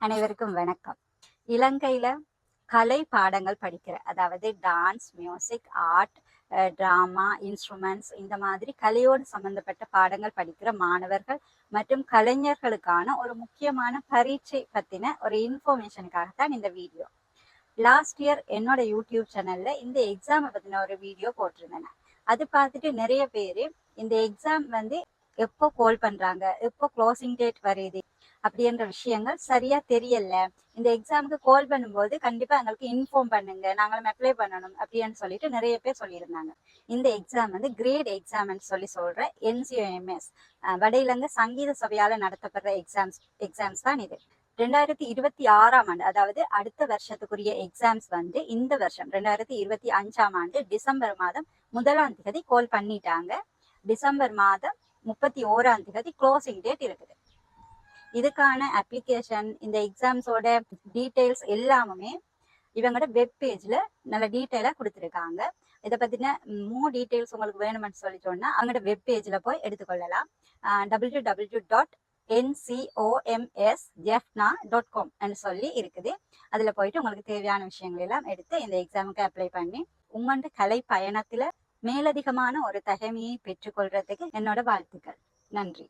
அனைவருக்கும் வணக்கம். இலங்கையில கலை பாடங்கள் படிக்கிற, அதாவது dance, music, art, drama, instruments, இந்த மாதிரி கலையோடு சம்பந்தப்பட்ட பாடங்கள் படிக்கிற மாணவர்கள் மற்றும் கலைஞர்களுக்கான ஒரு முக்கியமான பரீட்சை பத்தின ஒரு இன்ஃபர்மேஷனுக்காகத்தான் இந்த வீடியோ. லாஸ்ட் இயர் என்னோட யூடியூப் சேனல்ல இந்த எக்ஸாமை பத்தின ஒரு வீடியோ போட்டிருந்தேன். அது பார்த்துட்டு நிறைய பேர் இந்த எக்ஸாம் எப்போ கால் பண்றாங்க, எப்போ க்ளோசிங் டேட் வருது அப்படின்ற விஷயங்கள் சரியா தெரியல. இந்த எக்ஸாமுக்கு கால் பண்ணும்போது கண்டிப்பா எங்களுக்கு இன்ஃபார்ம் பண்ணுங்க, நாங்களும் அப்ளை பண்ணணும் அப்படின்னு சொல்லிட்டு நிறைய பேர் சொல்லியிருந்தாங்க. இந்த எக்ஸாம் கிரேட் எக்ஸாம்னு சொல்ற NCOMS வட இலங்கை சங்கீத சபையால நடத்தப்படுற எக்ஸாம்ஸ் தான் இது. 2026ஆம் ஆண்டு, அதாவது அடுத்த வருஷத்துக்குரிய எக்ஸாம்ஸ் இந்த வருஷம் 2025ஆம் ஆண்டு டிசம்பர் மாதம் 1ஆம் தேதி கால் பண்ணிட்டாங்க. டிசம்பர் மாதம் 31ஆம் தேதி க்ளோசிங் டேட் இருக்குது. இதுக்கான அப்ளிகேஷன், இந்த எக்ஸாம்ஸோட டீட்டெயில்ஸ் எல்லாமே இவங்களோட வெப் பேஜ்ல நல்ல டீட்டெயிலா கொடுத்துருக்காங்க. இதை பத்தின மோர் டீட்டெயில்ஸ் உங்களுக்கு வேணும்னு சொல்லி சொன்னா அவங்களோட வெப் பேஜ்ல போய் எடுத்துக்கொள்ளலாம். www.ncomsjeffna.com சொல்லி இருக்குது. அதுல போயிட்டு உங்களுக்கு தேவையான விஷயங்கள் எல்லாம் எடுத்து இந்த எக்ஸாமுக்கு அப்ளை பண்ணி உங்களோட கலை பயணத்துல மேலதிகமான ஒரு தகமையை பெற்றுக்கொள்றதுக்கு என்னோட வாழ்த்துக்கள். நன்றி.